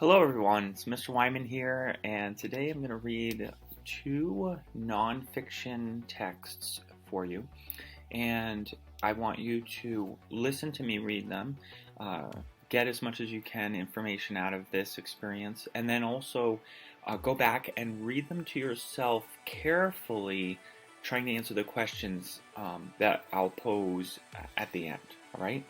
Hello everyone, it's Mr. Wyman here, and today I'm going to read two nonfiction texts for you, and I want you to listen to me read them, get as much as you can information out of this experience, and then also go back and read them to yourself carefully, trying to answer the questions that I'll pose at the end, alright?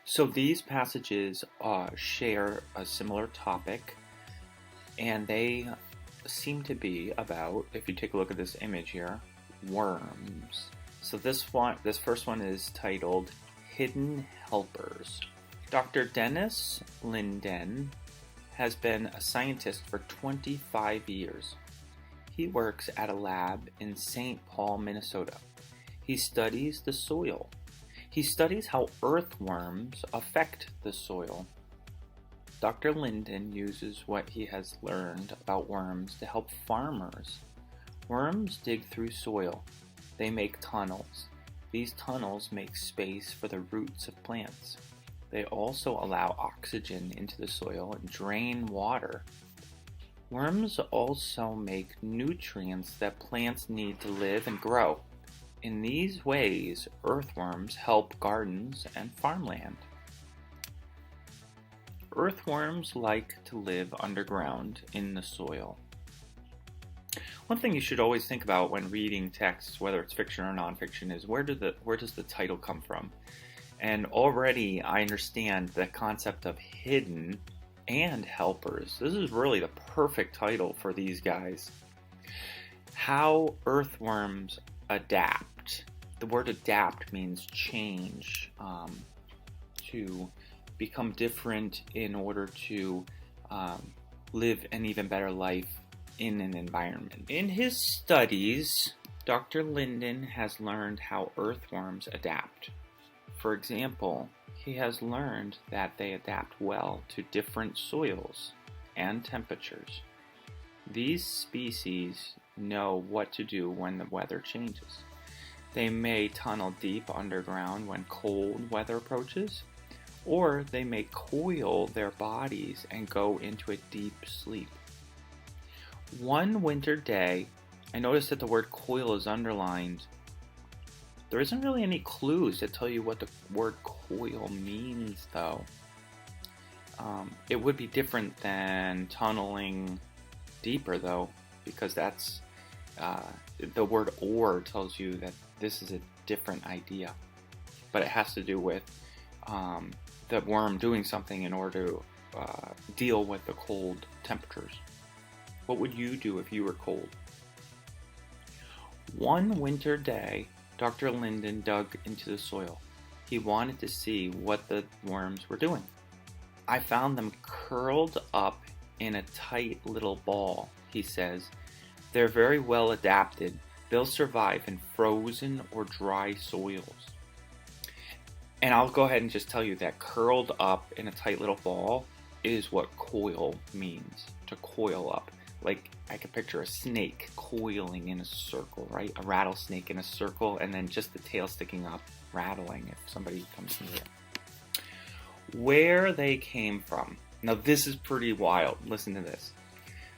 So these passages share a similar topic, and they seem to be about, if you take a look at this image here, worms. So this first one is titled Hidden Helpers. Dr. Dennis Linden has been a scientist for 25 years. He works at a lab in St. Paul, Minnesota. He studies the soil. He studies how earthworms affect the soil. Dr. Linden uses what he has learned about worms to help farmers. Worms dig through soil. They make tunnels. These tunnels make space for the roots of plants. They also allow oxygen into the soil and drain water. Worms also make nutrients that plants need to live and grow. In these ways, earthworms help gardens and farmland. Earthworms like to live underground in the soil. One thing you should always think about when reading texts, whether it's fiction or nonfiction, is where does the title come from? And already I understand the concept of hidden and helpers. This is really the perfect title for these guys. How earthworms adapt. The word adapt means change, to become different in order to live an even better life in an environment. In his studies, Dr. Linden has learned how earthworms adapt. For example, he has learned that they adapt well to different soils and temperatures. These species know what to do when the weather changes. They may tunnel deep underground when cold weather approaches, or they may coil their bodies and go into a deep sleep. One winter day, I noticed that the word coil is underlined. There isn't really any clues that tell you what the word coil means, though. It would be different than tunneling deeper, though, because that's the word or tells you that this is a different idea, but it has to do with the worm doing something in order to deal with the cold temperatures. What would you do if you were cold? One winter day, Dr. Linden dug into the soil. He wanted to see what the worms were doing. I found them curled up in a tight little ball, he says. They're very well adapted. They'll survive in frozen or dry soils. And I'll go ahead and just tell you that curled up in a tight little ball is what coil means, to coil up. Like, I could picture a snake coiling in a circle, right? A rattlesnake in a circle, and then just the tail sticking up, rattling if somebody comes near it. Where they came from. Now, this is pretty wild. Listen to this.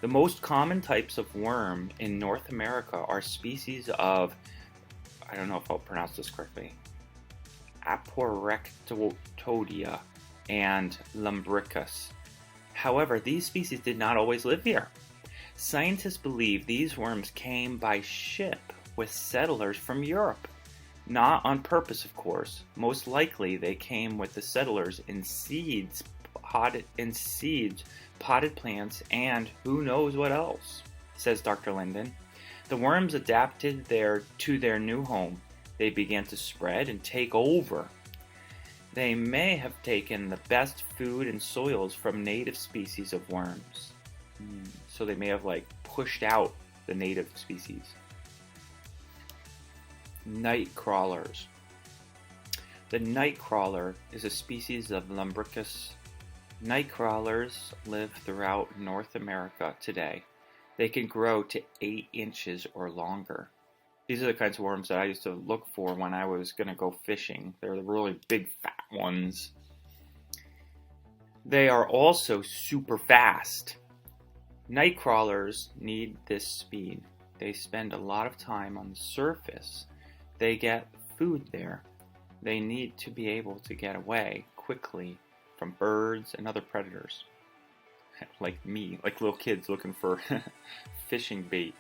The most common types of worm in North America are species of, I don't know if I'll pronounce this correctly, Aporectodia and Lumbricus. However, these species did not always live here. Scientists believe these worms came by ship with settlers from Europe. Not on purpose, of course. Most likely they came with the settlers in seeds, potted plants, and who knows what else, says Dr. Linden. The worms adapted to their new home. They began to spread and take over. They may have taken the best food and soils from native species of worms. So they may have pushed out the native species. Night crawlers. The night crawler is a species of Lumbricus. Night crawlers live throughout North America today. They can grow to 8 inches or longer. These are the kinds of worms that I used to look for when I was going to go fishing. They're the really big fat ones. They are also super fast. Night crawlers need this speed. They spend a lot of time on the surface. They get food there. They need to be able to get away quickly from birds and other predators. Like me, like little kids looking for fishing bait.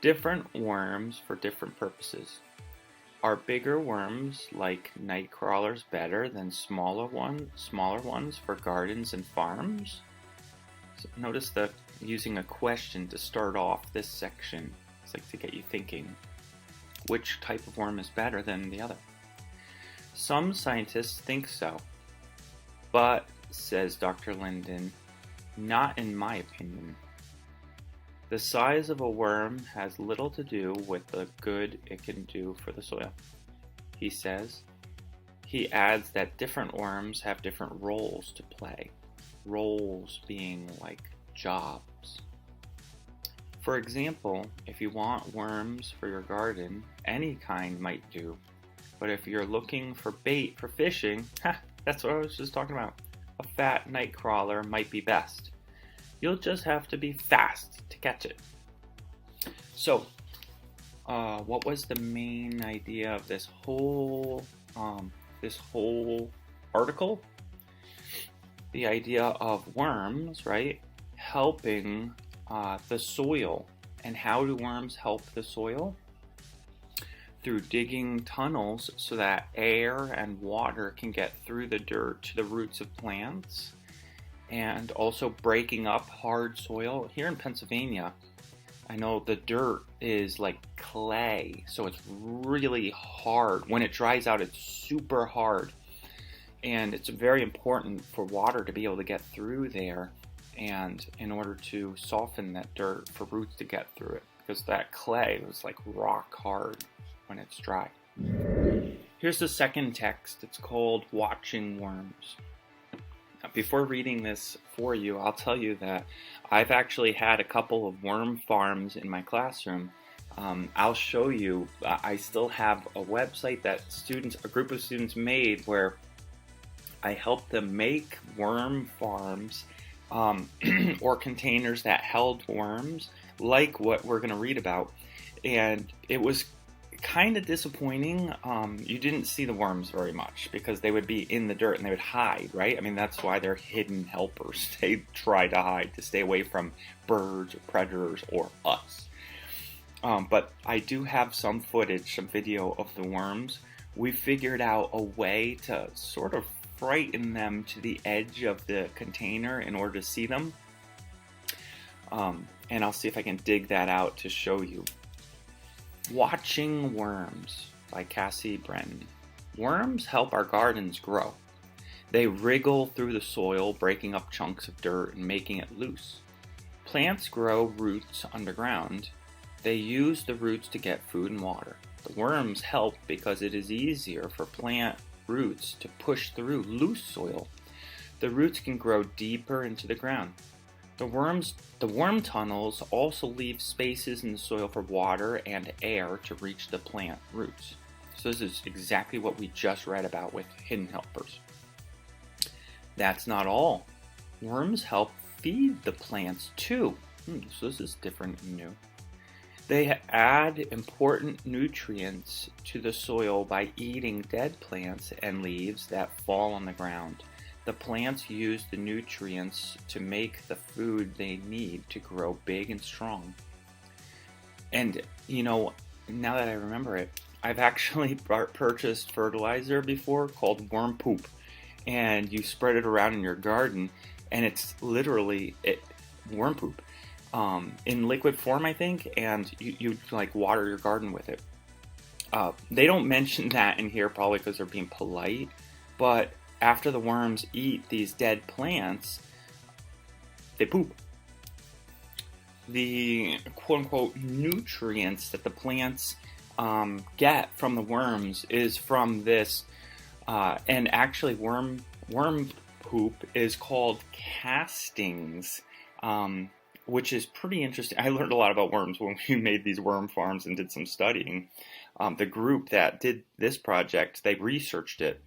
Different worms for different purposes. Are bigger worms like night crawlers better than smaller ones for gardens and farms? So notice that using a question to start off this section. It's like to get you thinking. Which type of worm is better than the other? Some scientists think so. But, says Dr. Linden, not in my opinion. The size of a worm has little to do with the good it can do for the soil, he says. He adds that different worms have different roles to play, roles being like jobs. For example, if you want worms for your garden, any kind might do. But if you're looking for bait for fishing, that's what I was just talking about. A fat night crawler might be best. You'll just have to be fast to catch it. So, what was the main idea of this whole article? The idea of worms, right, helping the soil. And how do worms help the soil? Through digging tunnels so that air and water can get through the dirt to the roots of plants, and also breaking up hard soil. Here in Pennsylvania, I know the dirt is like clay, so it's really hard. When it dries out, it's super hard, and it's very important for water to be able to get through there, and in order to soften that dirt for roots to get through it, because that clay was like rock hard when it's dry. Here's the second text. It's called Watching Worms. Now, before reading this for you, I'll tell you that I've actually had a couple of worm farms in my classroom. I'll show you. I still have a website that a group of students made where I helped them make worm farms or containers that held worms, like what we're going to read about. And it was kind of disappointing. You didn't see the worms very much because they would be in the dirt and they would hide, right? I mean, that's why they're hidden helpers. They try to hide to stay away from birds or predators or us. But I do have some footage, some video of the worms. We figured out a way to sort of frighten them to the edge of the container in order to see them. And I'll see if I can dig that out to show you. Watching Worms by Cassie Brennan. Worms help our gardens grow. They wriggle through the soil, breaking up chunks of dirt and making it loose. Plants grow roots underground. They use the roots to get food and water. The worms help because it is easier for plant roots to push through loose soil. The roots can grow deeper into the ground. The worm tunnels also leave spaces in the soil for water and air to reach the plant roots. So this is exactly what we just read about with hidden helpers. That's not all. Worms help feed the plants too. So this is different and new. They add important nutrients to the soil by eating dead plants and leaves that fall on the ground. The plants use the nutrients to make the food they need to grow big and strong. And, now that I remember it, I've actually purchased fertilizer before called worm poop. And you spread it around in your garden, and it's literally worm poop in liquid form, I think, and you like water your garden with it. They don't mention that in here probably because they're being polite, but after the worms eat these dead plants, they poop. The quote-unquote nutrients that the plants get from the worms is from this, and actually worm poop is called castings, which is pretty interesting. I learned a lot about worms when we made these worm farms and did some studying. The group that did this project, they researched it.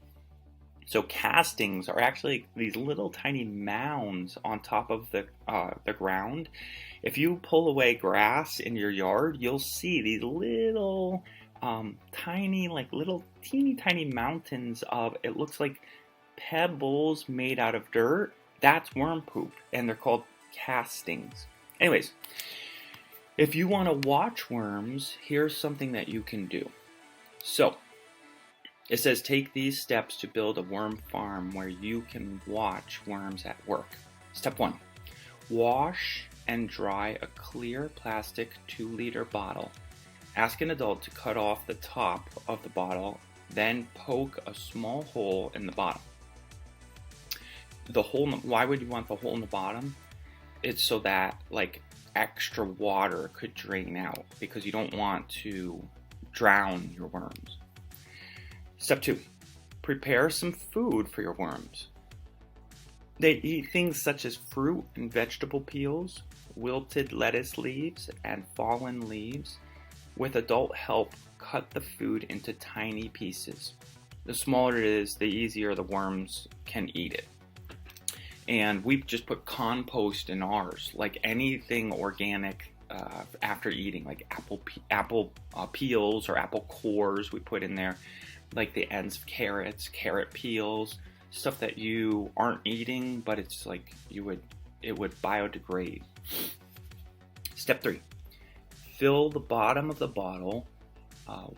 So castings are actually these little tiny mounds on top of the ground. If you pull away grass in your yard, you'll see these little tiny, like little teeny tiny mountains of, it looks like pebbles made out of dirt. That's worm poop, and they're called castings. Anyways, if you want to watch worms, here's something that you can do. So, it says take these steps to build a worm farm where you can watch worms at work. Step 1. Wash and dry a clear plastic 2-liter bottle. Ask an adult to cut off the top of the bottle, then poke a small hole in the bottom. Why would you want the hole in the bottom? It's so that like extra water could drain out, because you don't want to drown your worms. Step 2. Prepare some food for your worms. They eat things such as fruit and vegetable peels, wilted lettuce leaves, and fallen leaves. With adult help, cut the food into tiny pieces. The smaller it is, the easier the worms can eat it. And we just put compost in ours, like anything organic after eating, like apple peels or apple cores we put in there, like the ends of carrots, carrot peels, stuff that you aren't eating, but it's like it would biodegrade. Step 3. Fill the bottom of the bottle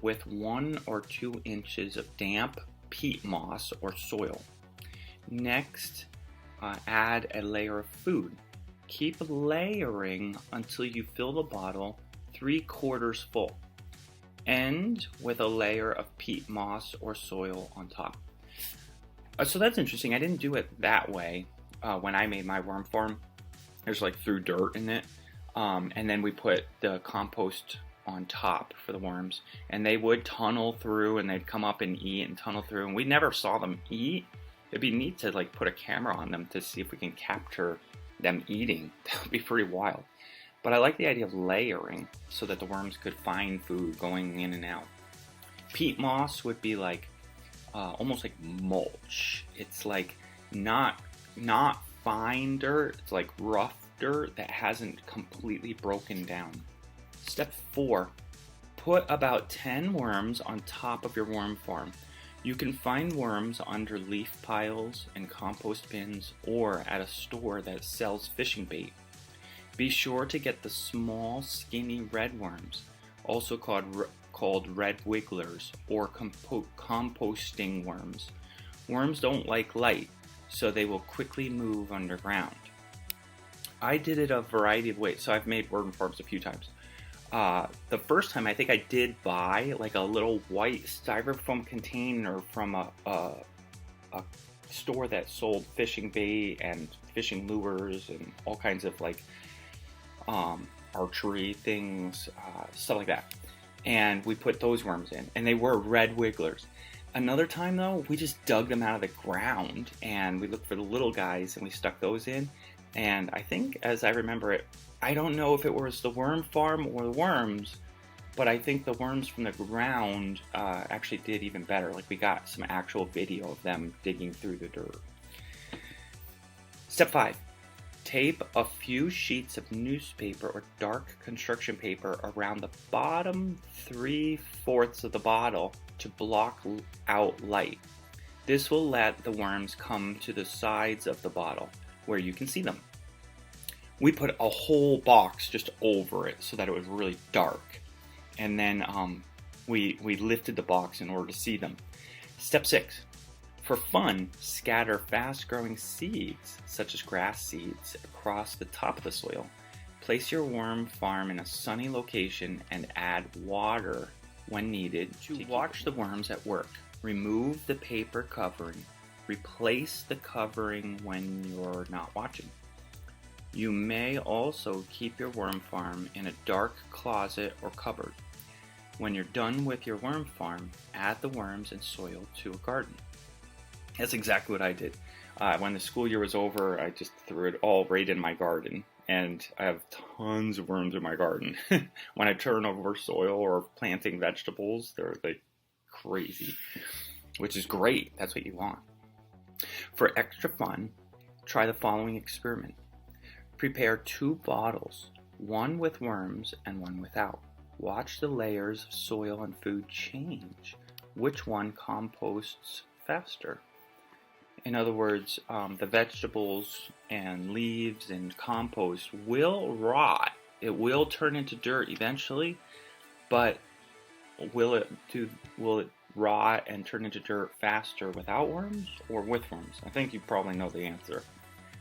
with 1 or 2 inches of damp peat moss or soil. Next, add a layer of food. Keep layering until you fill the bottle 3/4 full. End with a layer of peat moss or soil on top. So that's interesting. I didn't do it that way when I made my worm farm. There's like threw dirt in it, and then we put the compost on top for the worms, and they would tunnel through, and they'd come up and eat and tunnel through, and we never saw them eat. It'd be neat to like put a camera on them to see if we can capture them eating. That would be pretty wild. But I like the idea of layering so that the worms could find food going in and out. Peat moss would be like almost like mulch. It's like not fine dirt. It's like rough dirt that hasn't completely broken down. Step 4. Put about 10 worms on top of your worm farm. You can find worms under leaf piles and compost bins, or at a store that sells fishing bait. Be sure to get the small, skinny red worms, also called red wigglers or composting worms. Worms don't like light, so they will quickly move underground. I did it a variety of ways, so I've made worm farms a few times. The first time I think I did buy like a little white styrofoam container from a store that sold fishing bait and fishing lures and all kinds of like archery things, stuff like that. And we put those worms in, and they were red wigglers. Another time though, we just dug them out of the ground, and we looked for the little guys, and we stuck those in. And I think, as I remember it, I don't know if it was the worm farm or the worms, but I think the worms from the ground actually did even better. Like, we got some actual video of them digging through the dirt. Step 5. Tape a few sheets of newspaper or dark construction paper around the bottom 3/4 of the bottle to block out light. This will let the worms come to the sides of the bottle where you can see them. We put a whole box just over it so that it was really dark. And then we lifted the box in order to see them. Step 6. For fun, scatter fast-growing seeds, such as grass seeds, across the top of the soil. Place your worm farm in a sunny location and add water when needed to watch the worms at work. Remove the paper covering. Replace the covering when you're not watching. You may also keep your worm farm in a dark closet or cupboard. When you're done with your worm farm, add the worms and soil to a garden. That's exactly what I did. When the school year was over, I just threw it all right in my garden. And I have tons of worms in my garden. When I turn over soil or planting vegetables, they're like crazy, which is great. That's what you want. For extra fun, try the following experiment. Prepare 2 bottles, one with worms and one without. Watch the layers of soil and food change. Which one composts faster? In other words, the vegetables and leaves and compost will rot. It will turn into dirt eventually, but will it rot and turn into dirt faster without worms or with worms? I think you probably know the answer.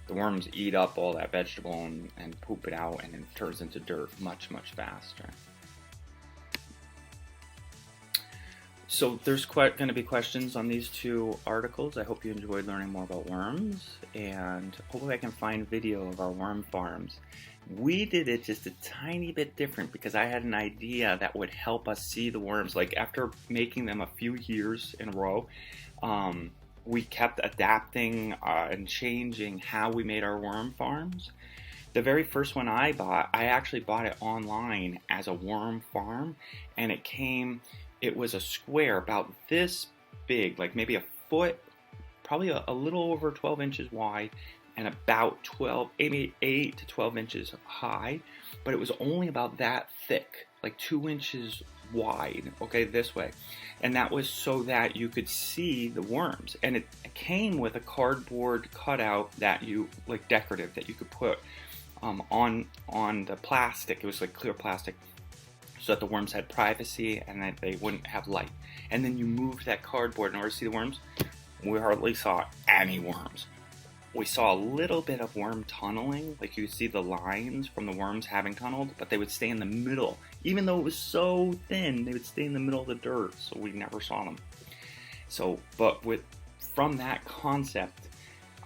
The worms eat up all that vegetable and poop it out, and it turns into dirt much, much faster. So there's going to be questions on these 2 articles. I hope you enjoyed learning more about worms, and hopefully I can find video of our worm farms. We did it just a tiny bit different because I had an idea that would help us see the worms. Like after making them a few years in a row, we kept adapting and changing how we made our worm farms. The very first one I actually bought it online as a worm farm, and it was a square about this big, like maybe a foot, probably a little over 12 inches wide, and about 8 to 12 inches high, but it was only about that thick, like 2 inches wide, okay, this way. And that was so that you could see the worms. And it came with a cardboard cutout that like decorative, that you could put on the plastic. It was like clear plastic, so that the worms had privacy and that they wouldn't have light. And then you moved that cardboard in order to see the worms. We hardly saw any worms. We saw a little bit of worm tunneling, like you could see the lines from the worms having tunneled, but they would stay in the middle. Even though it was so thin, they would stay in the middle of the dirt, so we never saw them. So, from that concept,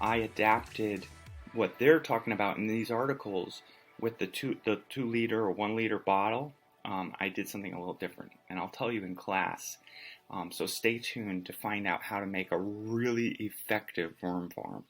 I adapted what they're talking about in these articles with the 2 liter or 1 liter bottle. I did something a little different, and I'll tell you in class. So stay tuned to find out how to make a really effective worm farm.